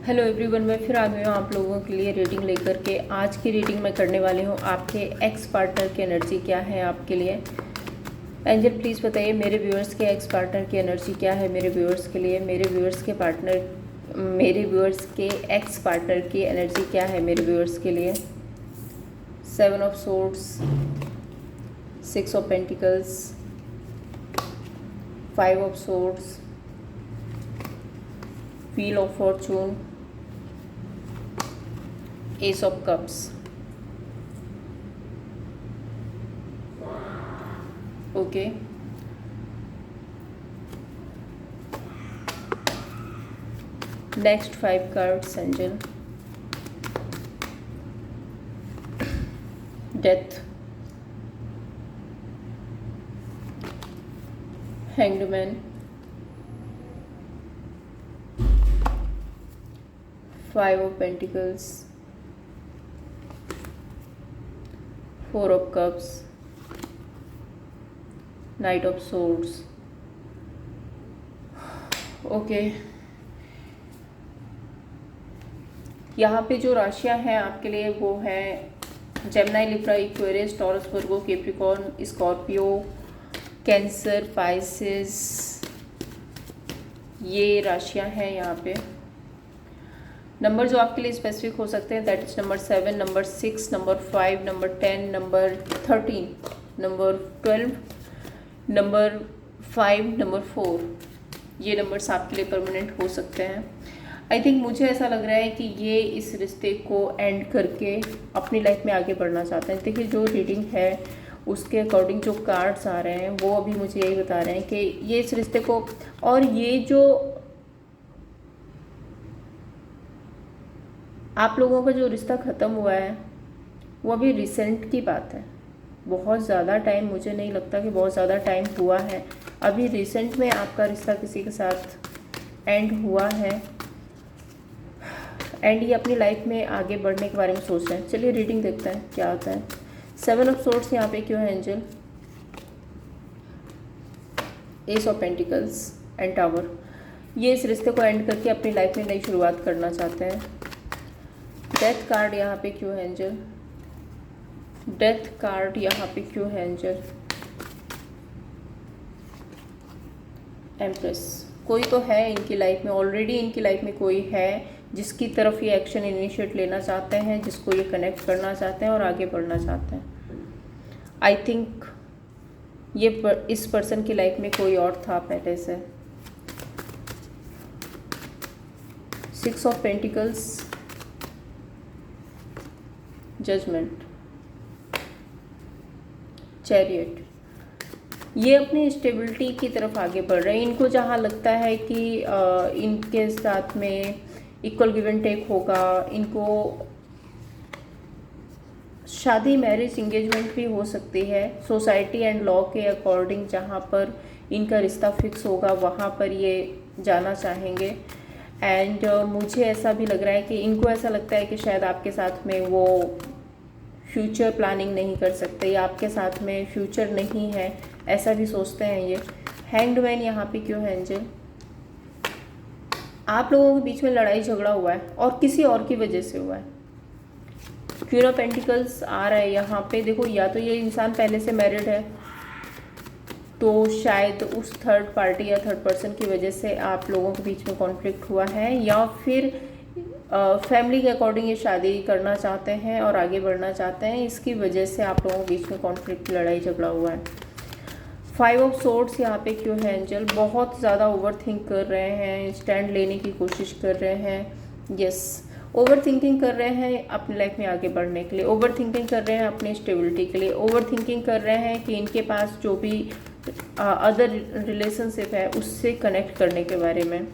Hello everyone, मैं फिर आ गई हूँ आप लोगों के लिए रीडिंग लेकर के। आज की रीडिंग मैं करने वाली हूँ आपके एक्स पार्टनर की एनर्जी क्या है आपके लिए। एंजल प्लीज़ बताइए मेरे व्यूअर्स के एक्स पार्टनर की एनर्जी क्या है मेरे व्यूअर्स के लिए। मेरे व्यूअर्स के एक्स पार्टनर की एनर्जी क्या है मेरे व्यूअर्स के लिए। 7 of swords, 6 of pentacles, 5 of swords, wheel of Fortune, S of cups. Okay, next 5 cards angel. Death, hanged man, 5 of pentacles, 4 of cups, night of swords. Okay, यहाँ पे जो राशियाँ हैं आपके लिए वो है जेमिनी, लिब्रा, एक्वेरियस, टॉरस, वर्गो, Capricorn, Scorpio, cancer, Pisces. ये राशियाँ हैं यहाँ पे। नंबर जो आपके लिए स्पेसिफिक हो सकते हैं that is number 7, number 6, number 5, number 10, number 13, number 12, number 5, number 4। ये नंबर्स आपके लिए परमानेंट हो सकते हैं। आई थिंक मुझे ऐसा लग रहा है कि ये इस रिश्ते को एंड करके अपनी लाइफ में आगे बढ़ना चाहते हैं। देखिए जो रीडिंग है उसके अकॉर्डिंग जो कार्ड्स आ रहे हैं वो अभी मुझे यही बता रहे हैं कि ये इस रिश्ते को, और ये जो आप लोगों का जो रिश्ता ख़त्म हुआ है वो अभी रिसेंट की बात है। बहुत ज़्यादा टाइम, मुझे नहीं लगता कि बहुत ज़्यादा टाइम हुआ है। अभी रिसेंट में आपका रिश्ता किसी के साथ एंड हुआ है एंड ये अपनी लाइफ में आगे बढ़ने के बारे में सोच रहे हैं। चलिए रीडिंग देखते हैं क्या होता है। 7 ऑफ सोर्ड्स यहाँ पे क्यों है angel, S of pentacles and tower. ये इस रिश्ते को एंड करके अपनी लाइफ में नई शुरुआत करना चाहते हैं। डेथ कार्ड यहाँ पे क्यों है एंजल, डेथ कार्ड यहाँ पे क्यों है एंजल, एम्प्रेस। कोई तो है इनकी लाइफ में, ऑलरेडी इनकी लाइफ में कोई है जिसकी तरफ ये एक्शन इनिशिएट लेना चाहते हैं, जिसको ये कनेक्ट करना चाहते हैं और आगे बढ़ना चाहते हैं। आई थिंक इस पर्सन की लाइफ में कोई और था पहले से। 6 ऑफ पेंटिकल्स, जजमेंट, चैरियट। ये अपनी स्टेबिलिटी की तरफ आगे बढ़ रहे हैं। इनको जहाँ लगता है कि इनके साथ में इक्वल गिव एंड टेक होगा, इनको शादी, मैरिज, इंगेजमेंट भी हो सकती है। सोसाइटी एंड लॉ के अकॉर्डिंग जहाँ पर इनका रिश्ता फिक्स होगा वहाँ पर ये जाना चाहेंगे। एंड मुझे ऐसा भी लग रहा है कि इनको ऐसा लगता है कि शायद आपके साथ में वो फ्यूचर प्लानिंग नहीं कर सकते या आपके साथ में फ्यूचर नहीं है, ऐसा भी सोचते हैं ये। हैंग्ड मैन यहाँ पे क्यों है एंजल, आप लोगों के बीच में लड़ाई झगड़ा हुआ है और किसी और की वजह से हुआ है। क्वीन ऑफ पेंटिकल्स आ रहा है यहाँ पे। देखो या तो ये इंसान पहले से मैरिड है तो शायद उस थर्ड पार्टी या थर्ड पर्सन की वजह से आप लोगों के बीच में कॉन्फ्लिक्ट हुआ है, या फिर फैमिली के अकॉर्डिंग ये शादी करना चाहते हैं और आगे बढ़ना चाहते हैं, इसकी वजह से आप लोगों के बीच में कॉन्फ्लिक्ट, लड़ाई झगड़ा हुआ है। 5 ऑफ सोर्ड्स यहाँ पे क्यों है एंजल, बहुत ज़्यादा ओवर थिंक कर रहे हैं, स्टैंड लेने की कोशिश कर रहे हैं। यस, ओवर थिंकिंग कर रहे हैं अपनी लाइफ में आगे बढ़ने के लिए, ओवर थिंकिंग कर रहे हैं अपनी स्टेबिलिटी के लिए, ओवर थिंकिंग कर रहे हैं कि इनके पास जो भी अदर रिलेशनशिप है उससे कनेक्ट करने के बारे में।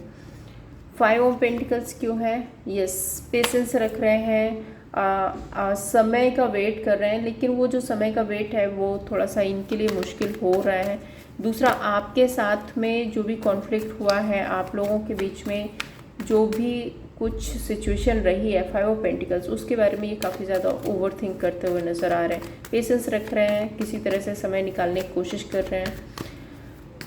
5 ऑफ पेंटिकल्स क्यों है, यस, पेशेंस रख रहे हैं, समय का वेट कर रहे हैं, लेकिन वो जो समय का वेट है वो थोड़ा सा इनके लिए मुश्किल हो रहा है। दूसरा, आपके साथ में जो भी कॉन्फ्लिक्ट हुआ है, आप लोगों के बीच में जो भी कुछ सिचुएशन रही है 5 ऑफ पेंटिकल्स, उसके बारे में ये काफ़ी ज़्यादा ओवर थिंक करते हुए नज़र आ रहे हैं। पेशेंस रख रहे हैं, किसी तरह से समय निकालने की कोशिश कर रहे हैं।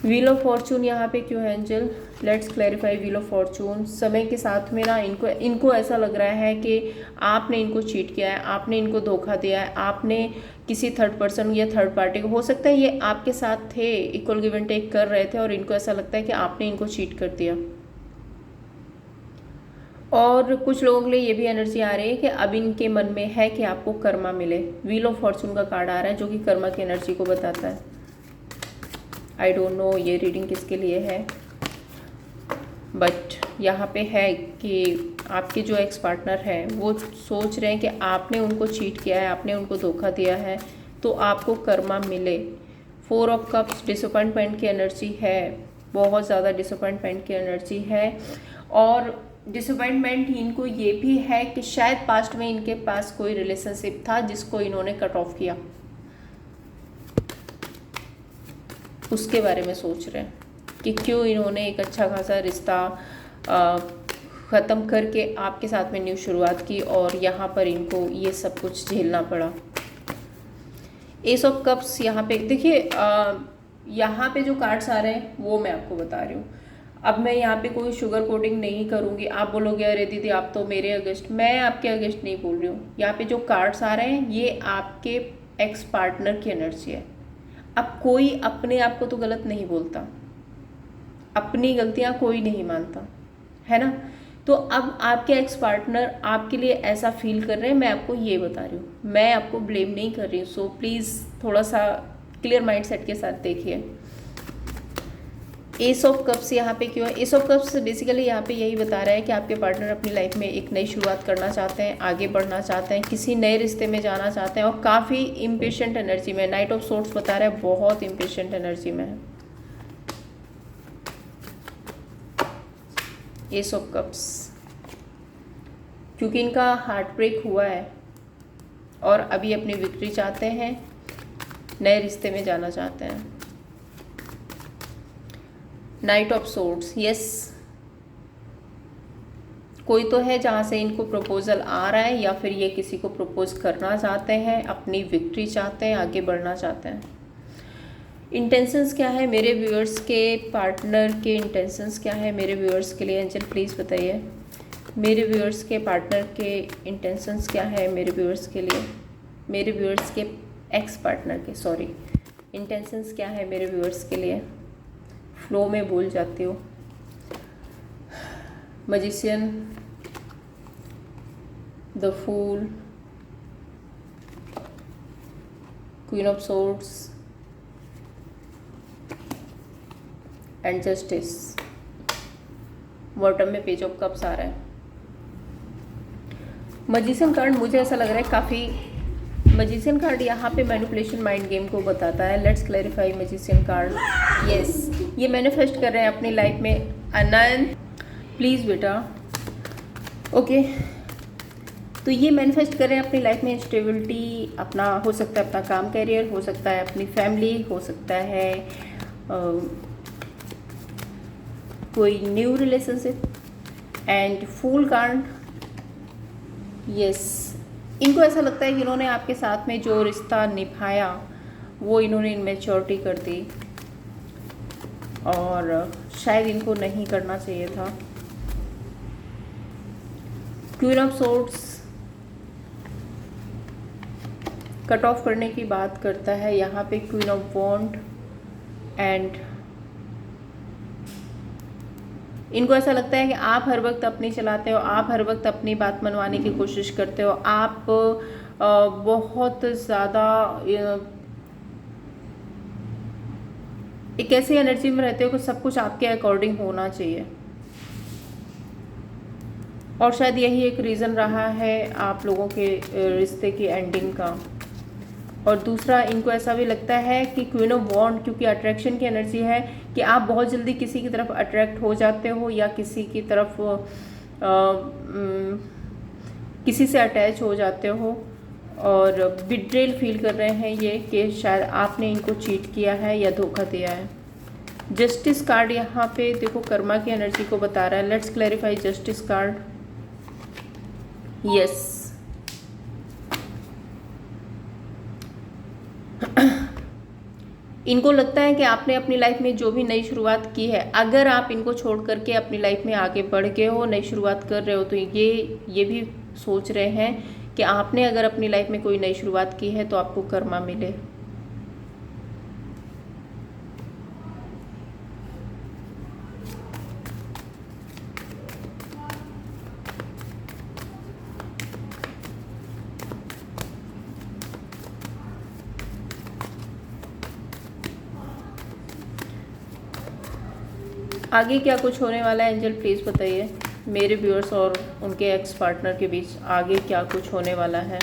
व्हील ऑफ फॉर्चून यहाँ पे क्यों है angel? Let's clarify wheel of Fortune. समय के साथ में ना इनको ऐसा लग रहा है कि आपने इनको चीट किया है, आपने इनको धोखा दिया है, आपने किसी थर्ड पर्सन या थर्ड पार्टी को, हो सकता है ये आपके साथ थे, इक्वल गिव एंड टेक कर रहे थे और इनको ऐसा लगता है कि आपने इनको चीट कर दिया। और कुछ लोगों के लिए ये भी एनर्जी आ रही है कि अब इनके मन में है कि आपको कर्मा मिले। व्हील ऑफ फॉर्चून का कार्ड आ रहा है जो कि कर्मा की एनर्जी को बताता है। आई डोंट नो ये रीडिंग किसके लिए है, बट यहाँ पे है कि आपके जो एक्स पार्टनर है वो सोच रहे हैं कि आपने उनको चीट किया है, आपने उनको धोखा दिया है, तो आपको कर्मा मिले। 4 ऑफ कप्स डिसअपॉइंटमेंट की एनर्जी है, बहुत ज़्यादा डिसअपॉइंटमेंट की एनर्जी है। और डिसअपॉइंटमेंट इनको ये भी है कि शायद पास्ट में इनके पास कोई रिलेशनशिप था जिसको इन्होंने कट ऑफ किया, उसके बारे में सोच रहे हैं कि क्यों इन्होंने एक अच्छा खासा रिश्ता ख़त्म करके आपके साथ में न्यू शुरुआत की और यहाँ पर इनको ये सब कुछ झेलना पड़ा। एस ऑफ कप्स यहाँ पे देखिए, यहाँ पे जो कार्ड्स आ रहे हैं वो मैं आपको बता रही हूँ। अब मैं यहाँ पे कोई शुगर कोटिंग नहीं करूँगी। आप बोलोगे अरे दीदी आप तो मेरे अगेंस्ट, मैं आपके अगेंस्ट नहीं बोल रही हूँ। यहाँ पे जो कार्ड्स आ रहे हैं ये आपके एक्स पार्टनर की एनर्जी है। अब कोई अपने आप को तो गलत नहीं बोलता, अपनी गलतियाँ कोई नहीं मानता, है ना। तो अब आपके एक्स पार्टनर आपके लिए ऐसा फील कर रहे हैं, मैं आपको ये बता रही हूँ, मैं आपको ब्लेम नहीं कर रही हूँ। सो प्लीज़ थोड़ा सा क्लियर माइंडसेट के साथ देखिए। एस ऑफ कप्स यहाँ पे क्यों है? एस ऑफ कप्स बेसिकली यहाँ पे यही बता रहा है कि आपके पार्टनर अपनी लाइफ में एक नई शुरुआत करना चाहते हैं, आगे बढ़ना चाहते हैं, किसी नए रिश्ते में जाना चाहते हैं और काफ़ी इम्पेशेंट एनर्जी में। नाइट ऑफ सोर्ट्स बता रहा है बहुत इम्पेशेंट एनर्जी में है। एस ऑफ कप्स क्योंकि इनका हार्ट ब्रेक हुआ है और अभी अपनी विक्ट्री चाहते हैं, नए रिश्ते में जाना चाहते हैं। नाइट ऑफ सोर्ड्स, यस, कोई तो है जहाँ से इनको प्रपोजल आ रहा है या फिर ये किसी को प्रपोज करना चाहते हैं, अपनी विक्ट्री चाहते हैं, आगे बढ़ना चाहते हैं। इंटेंशंस क्या है मेरे व्यूअर्स के पार्टनर के? इंटेंशंस क्या है मेरे व्यूअर्स के लिए? एंजल प्लीज़ बताइए मेरे व्यूअर्स के पार्टनर के इंटेंशंस क्या है मेरे व्यूअर्स के लिए, मेरे व्यूअर्स के एक्स पार्टनर के, सॉरी, इंटेंशंस क्या है मेरे व्यूअर्स के लिए? फ्लो में भूल जाती हूँ। Magician, the fool, queen of swords and justice. Bottom में पेज ऑफ कप्स आ रहा है। मैजिशियन कार्ड मुझे ऐसा लग रहा है काफ़ी, मैजिशियन कार्ड यहाँ पे मैनिपुलेशन माइंड गेम को बताता है। Let's clarify magician card. Yes, ये मैनिफेस्ट कर रहे हैं अपनी लाइफ में। अनंत प्लीज़ बेटा, ओके, तो ये मैनिफेस्ट कर रहे हैं अपनी लाइफ में स्टेबिलिटी, अपना हो सकता है अपना काम कैरियर, हो सकता है अपनी फैमिली, हो सकता है कोई new relationship. And fool card, yes, इनको ऐसा लगता है कि इन्होंने आपके साथ में जो रिश्ता निभाया वो इन्होंने इनमेच्योरिटी कर दी और शायद इनको नहीं करना चाहिए था। Queen of swords cut off करने की बात करता है यहाँ पे। क्वीन ऑफ वॉन्ड एंड इनको ऐसा लगता है कि आप हर वक्त अपनी चलाते हो, आप हर वक्त अपनी बात मनवाने की कोशिश करते हो, आप बहुत ज़्यादा एक ऐसी एनर्जी में रहते हो कि सब कुछ आपके अकॉर्डिंग होना चाहिए और शायद यही एक रीज़न रहा है आप लोगों के रिश्ते की एंडिंग का। और दूसरा, इनको ऐसा भी लगता है कि क्वीन ऑफ वॉन्ड क्योंकि अट्रैक्शन की एनर्जी है कि आप बहुत जल्दी किसी की तरफ अट्रैक्ट हो जाते हो या किसी की तरफ किसी से अटैच हो जाते हो और बिट्रेल फील कर रहे हैं ये कि शायद आपने इनको चीट किया है या धोखा दिया है। जस्टिस कार्ड यहाँ पे देखो कर्मा की एनर्जी को बता रहा है। Let's clarify justice card. Yes, इनको लगता है कि आपने अपनी लाइफ में जो भी नई शुरुआत की है, अगर आप इनको छोड़ करके अपनी लाइफ में आगे बढ़ गए हो, नई शुरुआत कर रहे हो, तो ये भी सोच रहे हैं कि आपने अगर अपनी लाइफ में कोई नई शुरुआत की है तो आपको कर्मा मिले। आगे क्या कुछ होने वाला है एंजल, प्लीज़ बताइए मेरे व्यूअर्स और उनके एक्स पार्टनर के बीच आगे क्या कुछ होने वाला है।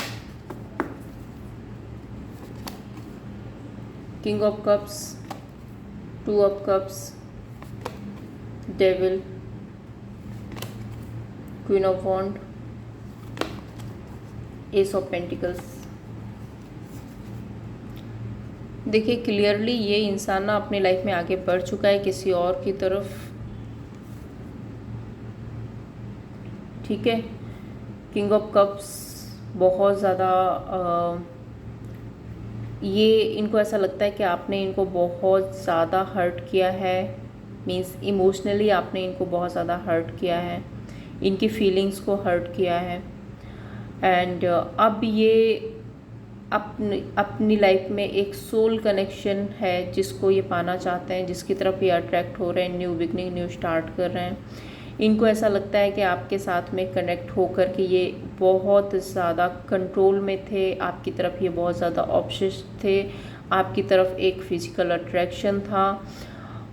King of cups, 2 of cups, devil, queen of wand, ace of pentacles. देखिए क्लियरली ये इंसान ना अपनी लाइफ में आगे बढ़ चुका है किसी और की तरफ, ठीक है। किंग ऑफ कप्स बहुत ज़्यादा ये इनको ऐसा लगता है कि आपने इनको बहुत ज़्यादा हर्ट किया है, मीन्स इमोशनली आपने इनको बहुत ज़्यादा हर्ट किया है, इनकी फीलिंग्स को हर्ट किया है। एंड अब ये अपनी लाइफ में एक सोल कनेक्शन है जिसको ये पाना चाहते हैं, जिसकी तरफ ये अट्रैक्ट हो रहे हैं, न्यू बिगनिंग, न्यू स्टार्ट कर रहे हैं। इनको ऐसा लगता है कि आपके साथ में कनेक्ट होकर के ये बहुत ज़्यादा कंट्रोल में थे, आपकी तरफ ये बहुत ज़्यादा ऑब्सेस्ड थे, आपकी तरफ एक फिजिकल अट्रैक्शन था,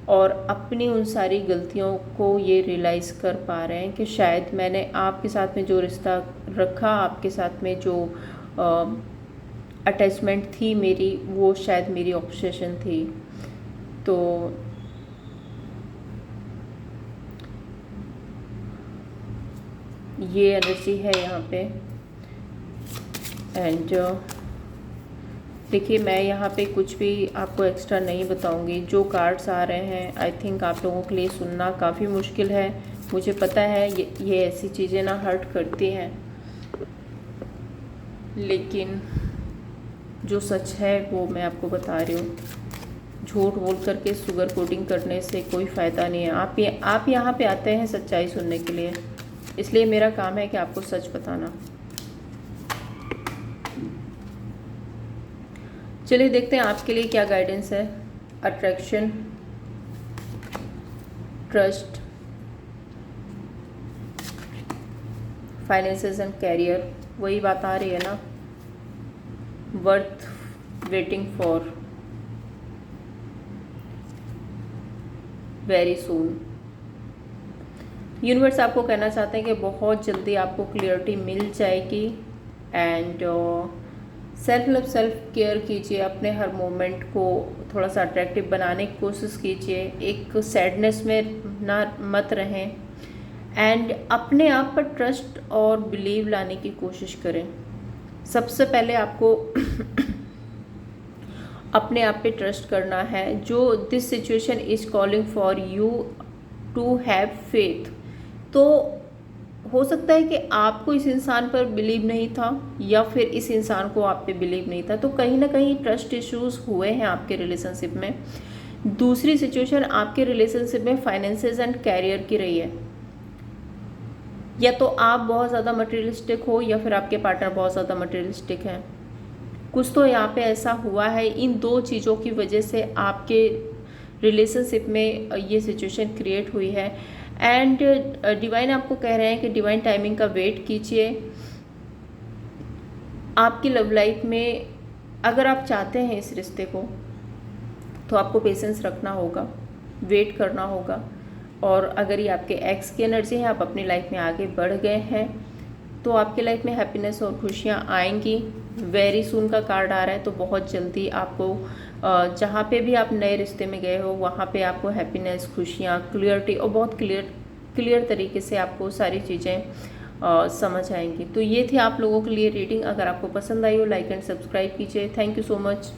और अपनी उन सारी गलतियों को ये रियलाइज़ कर पा रहे हैं कि शायद मैंने आपके साथ में जो रिश्ता रखा, आपके साथ में जो अटैचमेंट थी मेरी, वो शायद मेरी ऑब्सेशन थी। तो ये एनर्जी है यहाँ पे। एंड देखिए मैं यहाँ पे कुछ भी आपको एक्स्ट्रा नहीं बताऊँगी, जो कार्ड्स आ रहे हैं आई थिंक आप लोगों के लिए सुनना काफ़ी मुश्किल है, मुझे पता है ये ऐसी चीज़ें ना हर्ट करती हैं, लेकिन जो सच है वो मैं आपको बता रही हूँ। झूठ बोल करके शुगर कोटिंग करने से कोई फ़ायदा नहीं है। आप यहाँ पे आते हैं सच्चाई सुनने के लिए, इसलिए मेरा काम है कि आपको सच बताना। चलिए देखते हैं आपके लिए क्या गाइडेंस है। Attraction, trust, finances and career, वही बात आ रही है ना। Worth waiting for, very soon. Universe आपको कहना चाहते हैं कि बहुत जल्दी आपको क्लियरिटी मिल जाएगी। And self love, self care कीजिए, अपने हर मोमेंट को थोड़ा सा अट्रैक्टिव बनाने की कोशिश कीजिए, एक सैडनेस में ना मत रहें, एंड अपने आप पर ट्रस्ट और बिलीव लाने की कोशिश करें। सबसे पहले आपको अपने आप पे ट्रस्ट करना है। जो this situation is calling for you to have faith. तो हो सकता है कि आपको इस इंसान पर बिलीव नहीं था, या फिर इस इंसान को आप पे बिलीव नहीं था, तो कहीं ना कहीं ट्रस्ट इश्यूज हुए हैं आपके रिलेशनशिप में। दूसरी सिचुएशन आपके रिलेशनशिप में फाइनेंसेस एंड कैरियर की रही है। या तो आप बहुत ज़्यादा मटेरियलिस्टिक हो, या फिर आपके पार्टनर बहुत ज़्यादा मटेरियलिस्टिक हैं। कुछ तो यहाँ पे ऐसा हुआ है, इन दो चीज़ों की वजह से आपके रिलेशनशिप में ये सिचुएशन क्रिएट हुई है। एंड डिवाइन आपको कह रहे हैं कि डिवाइन टाइमिंग का वेट कीजिए। आपकी लव लाइफ में अगर आप चाहते हैं इस रिश्ते को, तो आपको पेशेंस रखना होगा, वेट करना होगा। और अगर ये आपके एक्स की एनर्जी है, आप अपनी लाइफ में आगे बढ़ गए हैं, तो आपकी लाइफ में हैप्पीनेस और खुशियाँ आएंगी। वेरी सून का कार्ड आ रहा है, तो बहुत जल्दी आपको जहाँ पे भी आप नए रिश्ते में गए हो, वहाँ पे आपको हैप्पीनेस, खुशियाँ, क्लियरिटी और बहुत क्लियर तरीके से आपको सारी चीज़ें समझ आएंगी। तो ये थी आप लोगों के लिए रीडिंग। अगर आपको पसंद आई हो, लाइक एंड सब्सक्राइब कीजिए। Thank you so much.